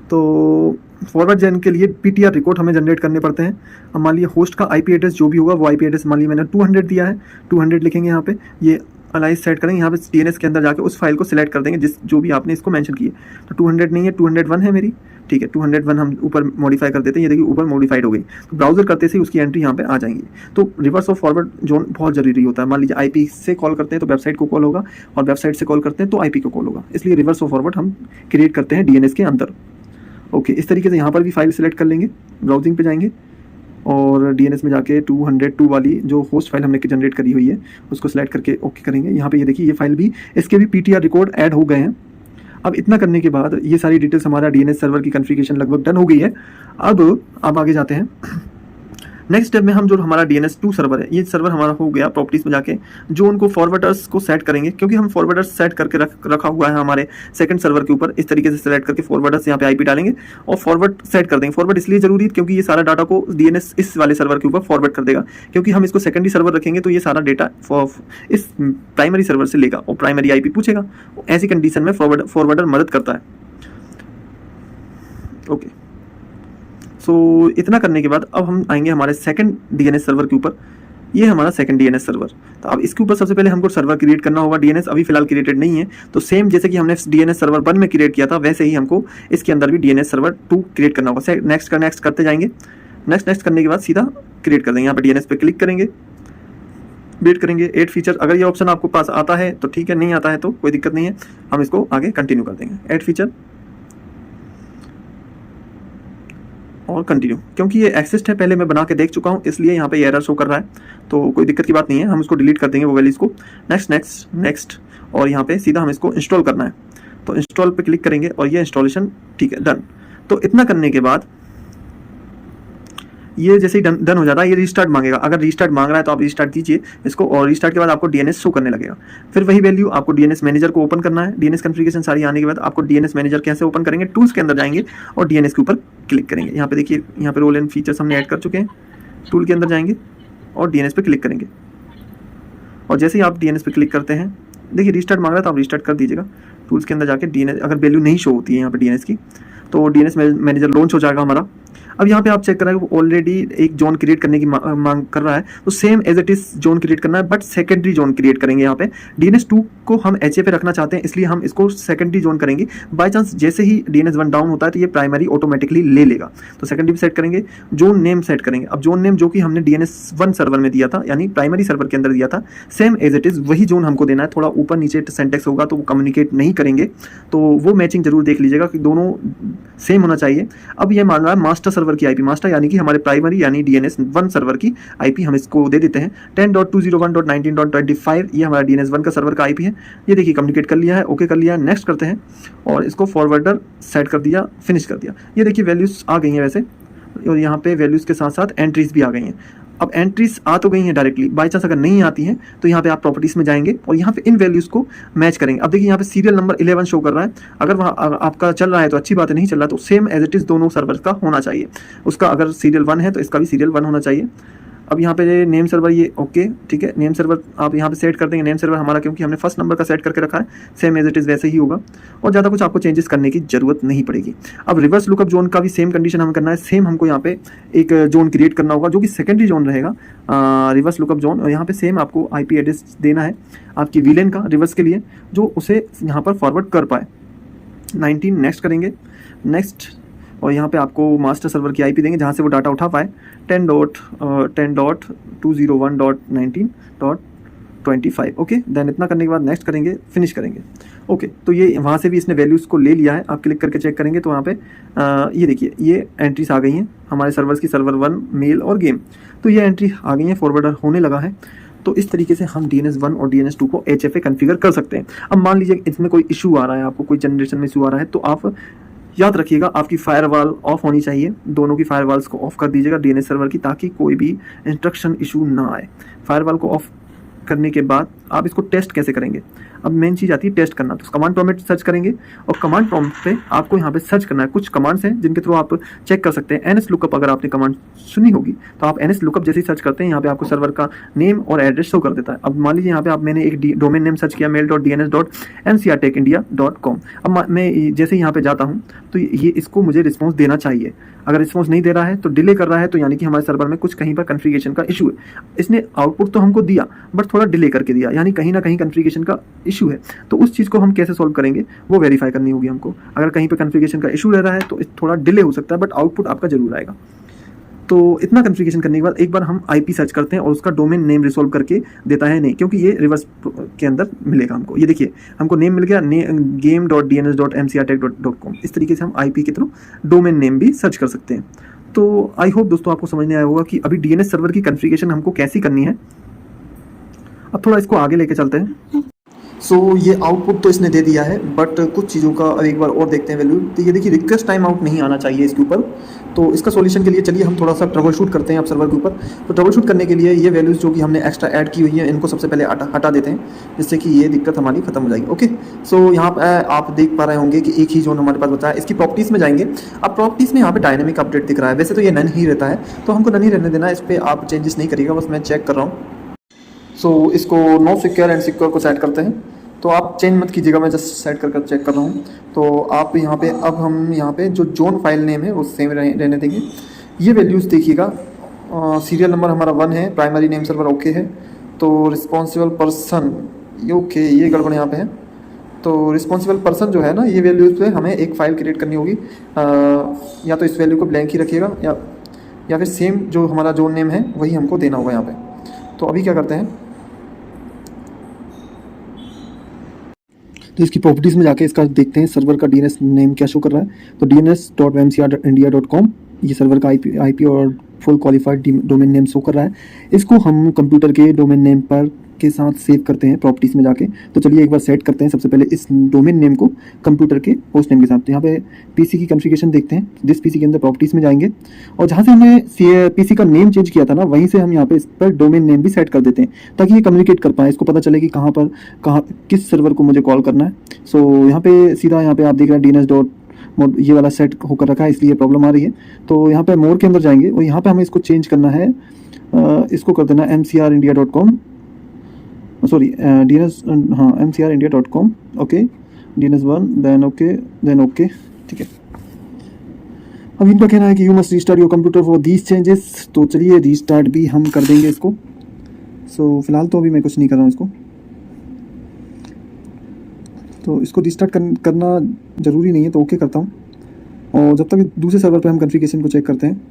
तो फॉरवर्ड जोन के लिए पीटीआर रिकॉर्ड हमें जनरेट करने पड़ते हैं। अब मान लीजिए होस्ट का आईपी एड्रेस जो भी होगा वो आईपी एड्रेस मान लीजिए मैंने 200 दिया है, 200 लिखेंगे यहाँ पे, ये अलाइस सेट करेंगे, यहाँ पे डीएनएस के अंदर जाके उस फाइल को सिलेक्ट कर देंगे जिस जो भी आपने इसको मेंशन की है। तो 200 नहीं है, 201 है मेरी, ठीक है, 201 हम ऊपर मॉडिफाई कर देते हैं, ये देखिए ऊपर मॉडिफाइड हो गई। तो ब्राउजर करते से उसकी एंट्री यहाँ पे आ जाएंगी। तो रिवर्स ऑफ फॉरवर्ड जोन बहुत जरूरी होता है। मान लीजिए आईपी से कॉल करते हैं तो वेबसाइट को कॉल होगा, और वेबसाइट से कॉल करते हैं तो आईपी को कॉल होगा, इसलिए रिवर्स ऑफ फॉरवर्ड हम क्रिएट करते हैं डीएनएस के अंदर। ओके, इस तरीके से यहाँ पर भी फाइल सेलेक्ट कर लेंगे, ब्राउजिंग पे जाएंगे और डीएनएस में जाके 202 वाली जो होस्ट फाइल हमने जनरेट करी हुई है उसको सिलेक्ट करके ओके करेंगे। यहाँ पे ये देखिए ये फाइल भी, इसके भी पीटीआर रिकॉर्ड ऐड हो गए हैं। अब इतना करने के बाद ये सारी डिटेल्स, हमारा डीएनएस सर्वर की कॉन्फ़िगरेशन लगभग डन हो गई है। अब आगे जाते हैं नेक्स्ट स्टेप में। हम जो हमारा DNS2 सर्वर है, ये सर्वर हमारा हो गया। प्रॉपर्टीज में जाके जो उनको फॉरवर्डर्स को सेट करेंगे, क्योंकि हम फॉरवर्डर्स सेट करके रखा हुआ है हमारे सेकंड सर्वर के ऊपर। इस तरीके से सेलेक्ट करके फॉरवर्डर्स यहाँ पे आईपी डालेंगे और फॉरवर्ड सेट कर देंगे। फॉरवर्ड इसलिए जरूरी है क्योंकि ये सारा डाटा को DNS इस वाले सर्वर के ऊपर फॉरवर्ड कर देगा, क्योंकि हम इसको सेकेंडरी सर्वर रखेंगे तो ये सारा डेटा इस प्राइमरी सर्वर से लेगा और प्राइमरी आईपी पूछेगा। ऐसी कंडीशन में फॉरवर्डर मदद करता है। ओके, सो इतना करने के बाद अब हम आएंगे हमारे सेकंड DNS सर्वर के ऊपर। ये हमारा सेकंड DNS सर्वर। तो अब इसके ऊपर सबसे पहले हमको सर्वर क्रिएट करना होगा। DNS अभी फिलहाल क्रिएटेड नहीं है, तो सेम जैसे कि हमने DNS सर्वर 1 में क्रिएट किया था वैसे ही हमको इसके अंदर भी DNS सर्वर 2 क्रिएट करना होगा। नेक्स्ट करते जाएंगे। नेक्स्ट करने के बाद सीधा क्रिएट कर देंगे। यहाँ पर DNS पे क्लिक करेंगे, वेट करेंगे। 8 फीचर, अगर ये ऑप्शन आपको पास आता है तो ठीक है, नहीं आता है तो कोई दिक्कत नहीं है, हम इसको आगे कंटिन्यू कर देंगे। 8 फीचर और कंटिन्यू, क्योंकि ये एक्सिस्ट है, पहले मैं बना के देख चुका हूँ इसलिए यहाँ पे एरर शो कर रहा है, तो कोई दिक्कत की बात नहीं है, हम उसको डिलीट कर देंगे वो वैल्यूज़ को। नेक्स्ट और यहाँ पे सीधा हम इसको इंस्टॉल करना है, तो इंस्टॉल पे क्लिक करेंगे और ये इंस्टॉलेशन ठीक है, डन। तो इतना करने के बाद ये जैसे ही डन हो जाता है, ये रीस्टार्ट मांगेगा। अगर रीस्टार्ट मांग रहा है तो आप रीस्टार्ट कीजिए इसको, और रीस्टार्ट के बाद आपको DNS शो करने लगेगा। फिर वही वैल्यू आपको DNS मैनेजर को ओपन करना है। DNS कॉन्फ़िगरेशन सारी आने के बाद आपको DNS मैनेजर कैसे ओपन करेंगे, टूल्स के अंदर जाएंगे और DNS के ऊपर क्लिक करेंगे। यहाँ पे देखिए, यहाँ पे रोल एंड फीचर्स हमने ऐड कर चुके हैं। टूल के अंदर जाएंगे और DNS पे क्लिक करेंगे, और जैसे ही आप DNS पे क्लिक करते हैं, देखिए रीस्टार्ट मांग रहा है तो आप रीस्टार्ट कर दीजिएगा। टूल्स के अंदर जाके DNS, अगर वैल्यू नहीं शो होती है यहाँ पे DNS की, तो DNS मैनेजर लॉन्च हो जाएगा हमारा। अब यहाँ पे आप चेक कर रहे हैं वो ऑलरेडी एक जोन क्रिएट करने की मांग कर रहा है, तो same as it is zone create करना है, बट सेकेंडरी जोन क्रिएट करेंगे। यहाँ पे DNS2 को हम HA पे रखना चाहते हैं, इसलिए हम इसको सेकेंडरी जोन करेंगे। बाय चांस जैसे ही DNS1 डाउन होता है तो ये प्राइमरी ऑटोमेटिकली ले लेगा, तो सेकेंडरी सेट करेंगे। जोन नेम सेट करेंगे। अब जोन नेम जो कि हमने DNS1 सर्वर में दिया था, यानी प्राइमरी सर्वर के अंदर दिया था, सेम एज इट इज वही जोन हमको देना है। थोड़ा ऊपर नीचे सेंटेक्स होगा तो वो कम्युनिकेट नहीं करेंगे, तो वो मैचिंग जरूर देख लीजिएगा कि दोनों सेम होना चाहिए। अब ये मान रहा है मास्टर सर्वर की आईपी, मास्टर यानी कि हमारे प्राइमरी यानी DNS1 सर्वर की आईपी हम इसको दे देते हैं 10.201.19.25, ये हमारा DNS1 का सर्वर का आईपी है। ये देखिए कम्युनिकेट कर लिया है, ओके कर लिया है, नेक्स्ट करते हैं और इसको फॉरवर्डर सेट कर दिया, फिनिश कर दिया। ये देखिए वैल्यूज़ आ गई हैं वैसे, और यहाँ पे वैल्यूज़ के साथ साथ एंट्रीज भी आ गई हैं। अब एंट्रीज आ तो गई हैं डायरेक्टली, बाई चांस अगर नहीं आती हैं तो यहाँ पे आप प्रॉपर्टीज़ में जाएंगे और यहाँ पे इन वैल्यूज़ को मैच करेंगे। अब देखिए यहाँ पे सीरियल नंबर 11 शो कर रहा है, अगर वहाँ आपका चल रहा है तो अच्छी बात है, नहीं चल रहा तो सेम एज इट इज़ दोनों सर्वर का होना चाहिए। उसका अगर सीरियल 1 है तो इसका भी सीरियल 1 होना चाहिए। अब यहाँ पे नेम सर्वर ये ओके ठीक है, नेम सर्वर आप यहाँ पे सेट कर देंगे। नेम सर्वर हमारा क्योंकि हमने फर्स्ट नंबर का सेट करके रखा है, सेम एज इट इज़ वैसे ही होगा और ज़्यादा कुछ आपको चेंजेस करने की जरूरत नहीं पड़ेगी। अब रिवर्स लुकअप जोन का भी सेम कंडीशन हमें करना है, सेम हमको यहाँ पे एक जोन क्रिएट करना होगा जो कि सेकेंडरी जोन रहेगा, रिवर्स लुकअप जोन। और यहाँ पे सेम आपको IP एड्रेस देना है आपकी विलेन का रिवर्स के लिए, जो उसे यहाँ पर फॉरवर्ड कर पाए। 19 नेक्स्ट करेंगे, नेक्स्ट, और यहाँ पे आपको मास्टर सर्वर की आईपी देंगे जहाँ से वो डाटा उठा पाए 10.201.19.25। ओके, देन इतना करने के बाद नेक्स्ट करेंगे, फिनिश करेंगे। ओके, तो ये वहाँ से भी इसने वैल्यूज़ को ले लिया है। आप क्लिक करके चेक करेंगे तो वहाँ पे ये देखिए ये एंट्रीज आ गई हैं हमारे सर्वर्स की, सर्वर 1 मेल और गेम, तो ये एंट्री आ गई है, फॉरवर्डर होने लगा है। तो इस तरीके से हम DNS1 और DNS2 को HFA कॉन्फ़िगर कर सकते हैं। अब मान लीजिए इसमें कोई इशू आ रहा है, आपको कोई जनरेशन में इशू आ रहा है, तो आप याद रखिएगा आपकी फायरवॉल ऑफ होनी चाहिए, दोनों की फायरवॉल्स को ऑफ कर दीजिएगा DNS सर्वर की, ताकि कोई भी इंस्ट्रक्शन इशू ना आए। फायरवॉल को ऑफ करने के बाद आप इसको टेस्ट कैसे करेंगे, अब मेन चीज़ आती है टेस्ट करना। तो कमांड प्रॉम्प्ट सर्च करेंगे और कमांड प्रॉम्प्ट पे आपको यहाँ पे सर्च करना है। कुछ कमांड्स हैं जिनके थ्रू आप चेक कर सकते हैं। NS लुकअप अगर आपने कमांड सुनी होगी तो आप NS लुकअप जैसे ही सर्च करते हैं यहाँ पे आपको सर्वर का नेम और एड्रेस शो कर देता है। अब मान लीजिए यहाँ पे आप मैंने एक डोमेन नेम सर्च किया mail.dns.ncrtechindia.com। अब मैं जैसे ही यहाँ पे जाता हूँ तो ये इसको मुझे रिस्पॉन्स देना चाहिए। अगर रिस्पॉन्स नहीं दे रहा है तो डिले कर रहा है, तो यानी कि हमारे सर्वर में कुछ कहीं पर कॉन्फ़िगरेशन का इशू है। इसने आउटपुट तो हमको दिया बट थोड़ा डिले करके दिया, यानी कहीं ना कहीं कॉन्फ़िगरेशन का इशू है। तो उस चीज़ को हम कैसे सॉल्व करेंगे वो वेरीफाई करनी होगी हमको। अगर कहीं पे कॉन्फ़िगरेशन का इशू रह रहा है तो थोड़ा डिले हो सकता है बट आउटपुट आपका जरूर आएगा। तो इतना कॉन्फ़िगरेशन करने के बाद एक बार हम IP सर्च करते हैं और उसका डोमेन नेम रिसॉल्व करके देता है नहीं, क्योंकि ये रिवर्स के अंदर मिलेगा हमको। ये देखिए हमको नेम मिल गया game.dns.mcrtech.com। इस तरीके से हम IP के थ्रू डोमेन नेम भी सर्च कर सकते हैं। तो आई होप दोस्तों आपको समझ में आया होगा कि अभी DNS सर्वर की कॉन्फ़िगरेशन हमको कैसी करनी है। अब थोड़ा इसको आगे लेके चलते हैं। सो ये आउटपुट तो इसने दे दिया है बट कुछ चीज़ों का अब एक बार और देखते हैं वैल्यू। तो ये देखिए रिक्वेस्ट टाइम आउट नहीं आना चाहिए इसके ऊपर। तो इसका सॉल्यूशन के लिए चलिए हम थोड़ा सा ट्रबल शूट करते हैं अब सर्वर के ऊपर। तो ट्रबल शूट करने के लिए ये वैल्यूज़ जो कि हमने एक्स्ट्रा ऐड की हुई है इनको सबसे पहले हटा देते हैं, जिससे कि ये दिक्कत हमारी खत्म हो जाएगी। ओके, सो यहाँ पर आप देख पा रहे होंगे कि एक ही जोन हमारे पास बचा है। इसकी प्रॉपर्टीज़ में जाएंगे। अब प्रॉपर्टीज़ में यहाँ पे डायनेमिक अपडेट दिख रहा है, वैसे तो ये नन ही रहता है तो हमको नन ही रहने देना है, इस पर आप चेंजेस नहीं करिएगा, बस मैं चेक कर रहा हूँ। सो इसको नो सिक्योर एंड सिक्योर को सेट करते हैं। तो आप चेंज मत कीजिएगा, मैं जस्ट सेट कर चेक कर रहा हूँ। तो आप यहाँ पे अब हम यहाँ पे जो जोन फाइल नेम है वो सेम रहने देंगे। ये वैल्यूज़ देखिएगा, सीरियल नंबर हमारा 1 है, प्राइमरी नेम सर्वर ओके है, तो रिस्पॉन्सिबल पर्सन ये ओके, ये गड़बड़ यहाँ पे है। तो रिस्पॉन्सिबल पर्सन जो है ना, ये वैल्यूज़ पे हमें एक फ़ाइल क्रिएट करनी होगी। या तो इस वैल्यू को ब्लैंक ही रखिएगा या फिर सेम जो हमारा जोन नेम है वही हमको देना होगा यहाँ पे। तो अभी क्या करते हैं, तो इसकी प्रॉपर्टीज़ में जाके इसका देखते हैं सर्वर का DNS नेम क्या शो कर रहा है। तो dns.mcrindia.com ये सर्वर का IP और full qualified domain name show कर रहा है। इसको हम कंप्यूटर के डोमेन नेम पर के साथ सेव करते हैं प्रॉपर्टीज़ में जाके। तो चलिए एक बार सेट करते हैं सबसे पहले इस डोमेन नेम को कंप्यूटर के होस्ट नेम के साथ। तो यहाँ पे PC की कॉन्फ़िगरेशन देखते हैं, जिस PC के अंदर प्रॉपर्टीज़ में जाएंगे और जहाँ से हमने PC का नेम चेंज किया था ना, वहीं से हम यहाँ पे इस पर डोमेन नेम भी सेट कर देते हैं ताकि ये कम्युनिकेट कर पाए, इसको पता चले कि कहाँ किस सर्वर को मुझे कॉल करना है। सो यहाँ पे सीधा यहाँ पे आप देख रहे हैं DNS मोड ये वाला सेट होकर रखा है, इसलिए प्रॉब्लम आ रही है। तो यहाँ पे मोर के अंदर जाएंगे और यहाँ पे हमें इसको चेंज करना है, इसको कर देना mcrindia.com, सॉरी DNS, हाँ mcrindia.com। Okay, DNS1 then okay ठीक है। अब इनका कहना है कि you must restart your computer for these changes. तो चलिए रीस्टार्ट भी हम कर देंगे इसको। सो फिलहाल तो अभी मैं कुछ नहीं कर रहा हूँ इसको, तो इसको रीस्टार्ट करना ज़रूरी नहीं है, तो ओके करता हूँ। और जब तक दूसरे सर्वर पे हम कॉन्फ़िगरेशन को चेक करते हैं।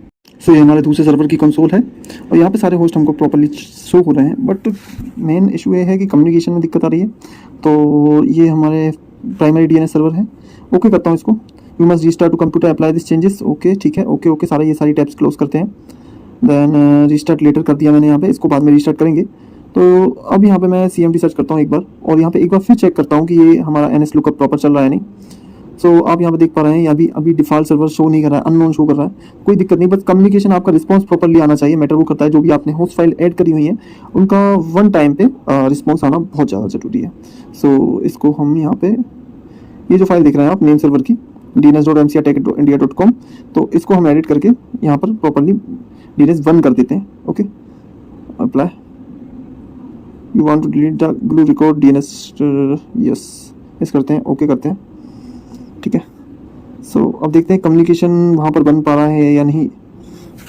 सो ये हमारे दूसरे सर्वर की कंसोल है और यहाँ पे सारे होस्ट हमको प्रॉपर्ली शो हो रहे हैं, बट मेन इशू ये है कि कम्युनिकेशन में दिक्कत आ रही है। तो ये हमारे प्राइमरी DNS सर्वर है, ओके करता हूँ इसको, you must restart to computer apply this changes. Okay ठीक है, ओके ओके सारा ये सारी टैब्स क्लोज करते हैं। देन रीस्टार्ट लेटर कर दिया मैंने यहाँ पे, इसको बाद में रीस्टार्ट करेंगे। तो अब यहाँ पे मैं CMD सर्च करता हूँ एक बार, और यहाँ पे एक बार फिर चेक करता हूँ कि ये हमारा NS लुकअप प्रॉपर चल रहा है नहीं। सो आप यहाँ पे देख पा रहे हैं अभी डिफ़ॉल्ट सर्वर शो नहीं कर रहा है, अननोन शो कर रहा है। कोई दिक्कत नहीं, बस कम्युनिकेशन आपका रिस्पॉन्स प्रॉपरली आना चाहिए, मैटर वो करता है। जो भी आपने होस्ट फाइल ऐड करी हुई है उनका वन टाइम पे रिस्पॉन्स आना बहुत ज़्यादा ज़रूरी है। सो इसको हम यहाँ पे, ये जो फाइल देख रहे हैं आप नेम सर्वर की dns.mcrtech.india.com, तो इसको हम एडिट करके यहाँ पर प्रॉपरली DNS1 कर देते हैं। Okay apply, you want to delete the glue record DNS, yes yes करते हैं, ओके करते हैं, ठीक है। सो अब देखते हैं कम्युनिकेशन वहाँ पर बन पा रहा है या नहीं।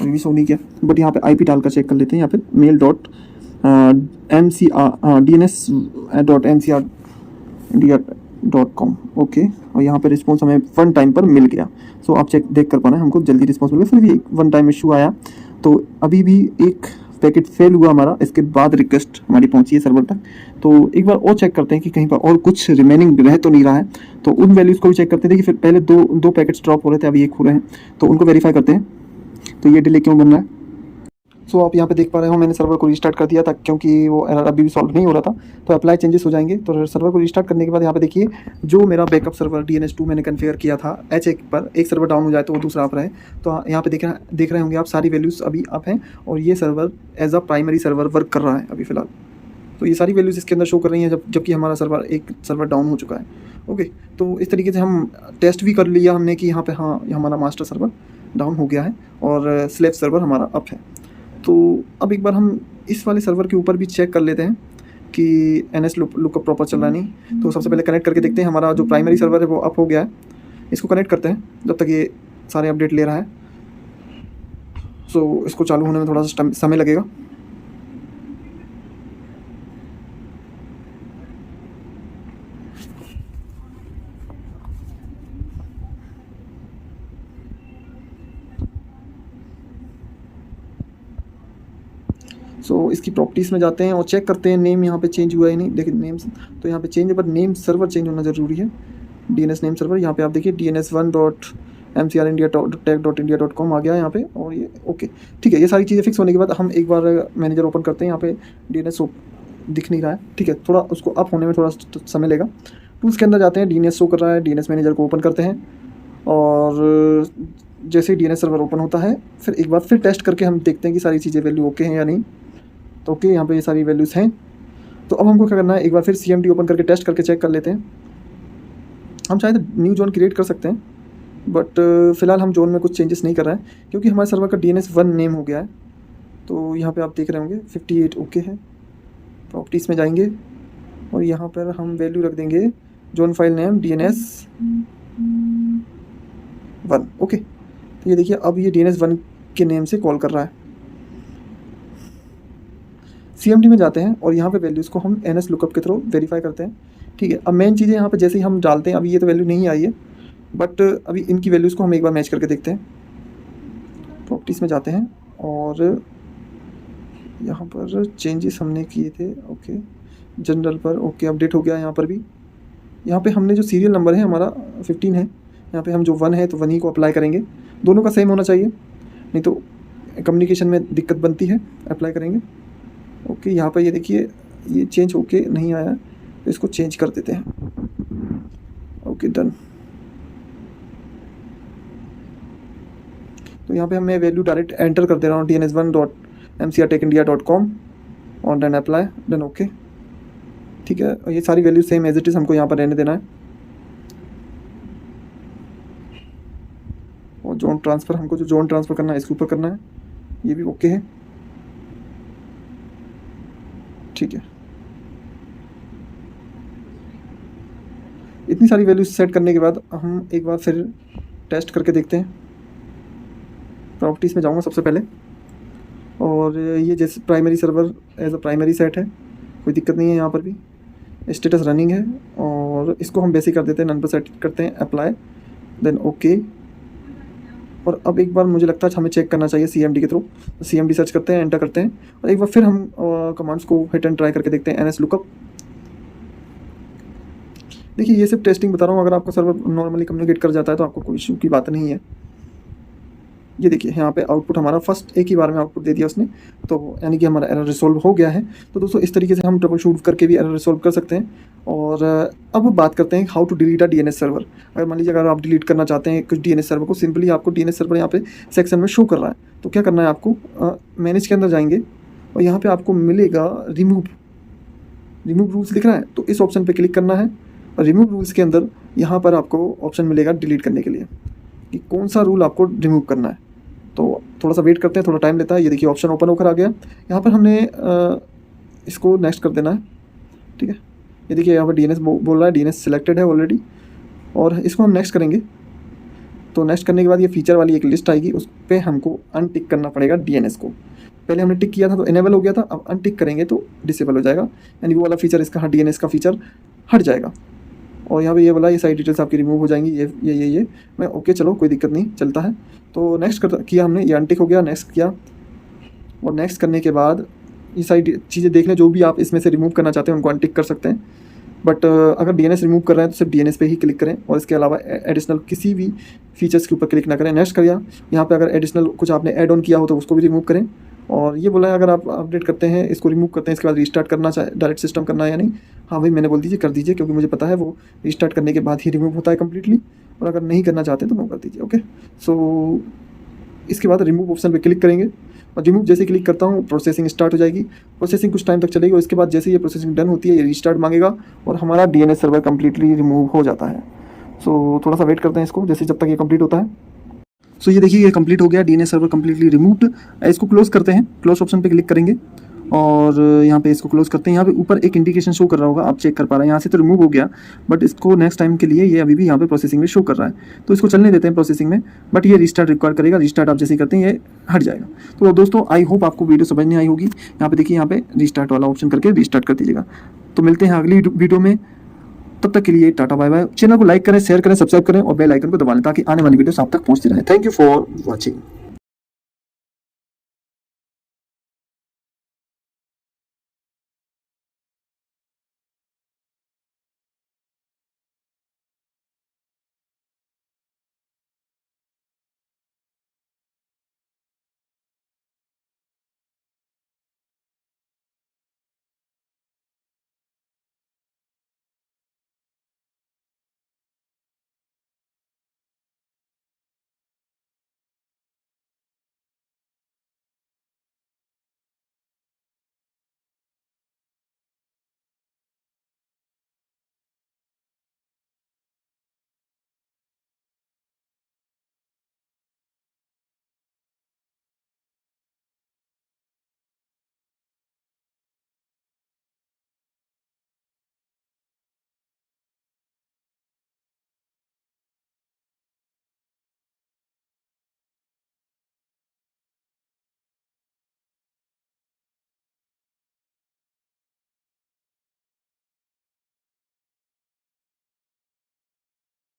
अभी भी शो नहीं किया, बट यहाँ पे IP डालकर चेक कर लेते हैं। यहाँ पे mail.mcr.mcrindia.com, ओके, और यहाँ पे रिस्पॉन्स हमें वन टाइम पर मिल गया। सो आप चेक देख कर पाना है, हमको जल्दी रिस्पॉन्स मिल गया। फिर भी एक वन टाइम इशू आया, तो अभी भी एक पैकेट फेल हुआ हमारा, इसके बाद रिक्वेस्ट हमारी पहुंची है सर्वर तक। तो एक बार और चेक करते हैं कि कहीं पर और कुछ रिमेनिंग रह तो नहीं रहा है, तो उन वैल्यूज़ को भी चेक करते थे कि फिर पहले दो पैकेट्स ड्रॉप हो रहे थे, अभी एक हो रहे हैं, तो उनको वेरीफाई करते हैं। तो ये डिले क्यों बन रहा है। सो आप यहाँ पे देख पा रहे हो मैंने सर्वर को रीस्टार्ट कर दिया था, क्योंकि वो एरर अभी भी सॉल्व नहीं हो रहा था। तो अप्लाई चेंजेस हो जाएंगे। तो सर्वर को रीस्टार्ट करने के बाद यहाँ पे देखिए, जो मेरा बैकअप सर्वर DNS2 मैंने कन्फिगर किया था H1 पर, एक सर्वर डाउन हो जाए तो वो दूसरा अप रहे। तो यहाँ पे देख रहे होंगे आप, सारी वैल्यूज़ अभी अप हैं, और ये server as a primary server work कर रहा है अभी फ़िलहाल। तो ये सारी वैल्यूज़ इसके अंदर शो कर रही हैं, जबकि हमारा एक सर्वर डाउन हो चुका है। ओके, तो इस तरीके से हम टेस्ट भी कर लिया हमने कि यहाँ पे हाँ हमारा मास्टर सर्वर डाउन हो गया है और स्लेव सर्वर हमारा अप है। तो अब एक बार हम इस वाले सर्वर के ऊपर भी चेक कर लेते हैं कि NS लुकअप प्रॉपर चल रहा नहीं। तो सबसे पहले कनेक्ट करके देखते हैं, हमारा जो प्राइमरी सर्वर है वो अप हो गया है। इसको कनेक्ट करते हैं जब तक ये सारे अपडेट ले रहा है। सो इसको चालू होने में थोड़ा सा समय लगेगा। सो इसकी प्रॉपर्टीज़ में जाते हैं और चेक करते हैं नेम यहाँ पे चेंज हुआ है नहीं। देखिए नेम तो यहाँ पे चेंज है, बट नेम सर्वर चेंज होना ज़रूरी है। DNS नेम सर्वर यहाँ पे आप देखिए dns1.mcrindia.tech.india.com आ गया यहाँ पे, और ये ओके ठीक है। ये सारी चीज़ें फिक्स होने के बाद हम एक बार मैनेजर ओपन करते हैं। यहाँ पे DNS दिख नहीं रहा है, ठीक है, थोड़ा उसको अप होने में थोड़ा समय लेगा। टूल्स के अंदर जाते हैं, DNS शो कर रहा है, DNS मैनेजर को ओपन करते हैं, और जैसे ही DNS सर्वर ओपन होता है फिर एक बार फिर टेस्ट करके हम देखते हैं कि सारी चीज़ें वैल्यू ओके हैं या नहीं। तो ओके, यहाँ पे ये सारी वैल्यूज़ हैं। तो अब हमको क्या करना है, एक बार फिर CMD ओपन करके टेस्ट करके चेक कर लेते हैं। हम शायद न्यू जोन क्रिएट कर सकते हैं, बट फ़िलहाल हम जोन में कुछ चेंजेस नहीं कर रहे हैं, क्योंकि हमारे सर्वर का DNS1 नेम हो गया है। तो यहाँ पे आप देख रहे होंगे 58 ओके है। प्रॉपर्टीज़ में जाएंगे और यहाँ पर हम वैल्यू रख देंगे zone file name DNS1 okay. तो ये देखिए अब ये DNS1 के नेम से कॉल कर रहा है। CMD में जाते हैं और यहाँ पे वैल्यूज़ को हम NS लुकअप के थ्रू वेरीफाई करते हैं, ठीक है। अब मेन चीज़ें यहाँ पे जैसे ही हम डालते हैं, अभी ये तो वैल्यू नहीं आई है, बट अभी इनकी वैल्यूज़ को हम एक बार मैच करके देखते हैं। प्रॉपर्टीज़ में जाते हैं और यहाँ पर चेंजेस हमने किए थे, ओके, जनरल पर ओके अपडेट हो गया। यहाँ पर भी यहाँ पे हमने जो सीरियल नंबर है हमारा 15 है, यहाँ पे हम जो 1 है तो 1 ही को अप्लाई करेंगे। दोनों का सेम होना चाहिए, नहीं तो कम्युनिकेशन में दिक्कत बनती है। अप्लाई करेंगे, ओके। यहाँ पर ये देखिए ये चेंज होके नहीं आया, तो इसको चेंज कर देते हैं, ओके डन। तो यहाँ पे मैं वैल्यू डायरेक्ट एंटर कर दे रहा हूँ dns1.mcrtechindia.com और देन अप्लाई, देन ओके, ठीक है। और ये सारी value same as it is हमको यहाँ पर रहने देना है। और जोन ट्रांसफ़र, हमको जो जोन ट्रांसफ़र करना है इसके ऊपर करना है, ये भी ओके है, ठीक है। इतनी सारी वैल्यूज सेट करने के बाद हम एक बार फिर टेस्ट करके देखते हैं। प्रॉपर्टीज़ में जाऊंगा सबसे पहले, और ये जैसे primary server as a primary set है, कोई दिक्कत नहीं है। यहाँ पर भी स्टेटस रनिंग है, और इसको हम बेसिक कर देते हैं, नन पर सेट करते हैं, अप्लाई, देन ओके। और अब एक बार मुझे लगता है हमें चेक करना चाहिए CMD के थ्रू। CMD सर्च करते हैं, एंटर करते हैं, और एक बार फिर हम कमांड्स को हिट एंड ट्राई करके देखते हैं। NS लुकअप, देखिए ये सिर्फ टेस्टिंग बता रहा हूँ, अगर आपका सर्वर नॉर्मली कम्युनिकेट कर जाता है तो आपको कोई इशू की बात नहीं है। ये देखिए यहाँ पे आउटपुट हमारा फर्स्ट एक ही बार में आउटपुट दे दिया उसने, तो यानी कि हमारा एरर रिसोल्व हो गया है। तो दोस्तों इस तरीके से हम ट्रबल शूट करके भी एरर रिसोल्व कर सकते हैं। और अब बात करते हैं how to delete a DNS server. अगर मान लीजिए अगर आप डिलीट करना चाहते हैं कुछ डीएनएस सर्वर को, सिंपली आपको डीएनएस सर्वर यहाँ पे सेक्शन में शो कर रहा है, तो क्या करना है आपको, मैनेज के अंदर जाएंगे और यहाँ पे आपको मिलेगा रिमूव रूल्स दिख रहा है, तो इस ऑप्शन पे क्लिक करना है। और रिमूव रूल्स के अंदर यहाँ पर आपको ऑप्शन मिलेगा डिलीट करने के लिए कि कौन सा रूल आपको रिमूव करना है। तो थोड़ा सा वेट करते हैं, थोड़ा टाइम लेता है। ये देखिए ऑप्शन ओपन होकर आ गया। यहाँ पर हमने इसको नेक्स्ट कर देना है, ठीक है। ये देखिए यहाँ पर डीएनएस बोल रहा है, डीएनएस सिलेक्टेड है ऑलरेडी, और इसको हम नेक्स्ट करेंगे। तो नेक्स्ट करने के बाद ये फीचर वाली एक लिस्ट आएगी, उस पर हमको अनटिक करना पड़ेगा डीएनएस को। पहले हमने टिक किया था तो इनेबल हो गया था, अब अनटिक करेंगे तो डिसेबल हो जाएगा, यानी वो वाला फीचर इसका डीएनएस का फीचर हट जाएगा। और यहाँ पे ये बोला ये सारी डिटेल्स आपकी रिमूव हो जाएंगी, ये मैं ओके चलो कोई दिक्कत नहीं, चलता है। तो नेक्स्ट किया हमने, ये अनटिक हो गया, नेक्स्ट किया। और नेक्स्ट करने के बाद ये सारी चीज़ें देख लें, जो भी आप इसमें से रिमूव करना चाहते हैं उनको अनटिक कर सकते हैं। बट अगर डीएनएस रिमूव कर रहे हैं तो सिर्फ डीएनएस पे ही क्लिक करें, और इसके अलावा एडिशनल किसी भी फीचर्स के ऊपर क्लिक ना करें। नेक्स्ट करिए, यहाँ पे अगर एडिशनल कुछ आपने ऐड ऑन किया हो तो उसको भी रिमूव करें। और ये बोला है अगर आप अपडेट करते हैं, इसको रिमूव करते हैं, इसके बाद रीस्टार्ट करना चाहे डायरेक्ट सिस्टम करना है या नहीं। हाँ भाई मैंने बोल दीजिए कर दीजिए, क्योंकि मुझे पता है वो रीस्टार्ट करने के बाद ही रिमूव होता है कम्प्लीटली। और अगर नहीं करना चाहते तो नो कर दीजिए, ओके। सो इसके बाद रिमूव ऑप्शन पे क्लिक करेंगे, और रिमूव जैसे क्लिक करता हूँ प्रोसेसिंग स्टार्ट हो जाएगी। प्रोसेसिंग कुछ टाइम तक चलेगी, और इसके बाद जैसे ये प्रोसेसिंग डन होती है ये रीस्टार्ट मांगेगा और हमारा डीएनएस सर्वर कम्प्लीटली रिमूव हो जाता है। सो थोड़ा सा वेट करते हैं इसको, जैसे जब तक ये कंप्लीट होता है। सो ये देखिए ये कंप्लीट हो गया, डीएनएस सर्वर कम्प्लीटली रिमूव्ड। इसको क्लोज करते हैं, क्लोज ऑप्शन पे क्लिक करेंगे और यहाँ पे इसको क्लोज करते हैं। यहाँ पे ऊपर एक इंडिकेशन शो कर रहा होगा, आप चेक कर पा रहे हैं, यहाँ से तो रिमूव हो गया, बट इसको नेक्स्ट टाइम के लिए ये अभी भी यहाँ पे प्रोसेसिंग में शो कर रहा है, तो इसको चलने देते हैं प्रोसेसिंग में। बट ये रिस्टार्ट रिक्वायर करेगा, रिस्टार्ट आप जैसे ही करते हैं ये हट जाएगा। तो दोस्तों आई होप आपको वीडियो समझ नहीं आई होगी। यहाँ पे देखिए यहाँ पे रिस्टार्ट वाला ऑप्शन करके रिस्टार्ट कर दीजिएगा। तो मिलते हैं अगली वीडियो में, तब तक के लिए टाटा बाय बाय। चैनल को लाइक करें, शेयर करें, सब्सक्राइब करें और बेल आइकन को दबा लें ताकि आने वाली वीडियोस आप तक पहुंचती रहे। Thank you for watching.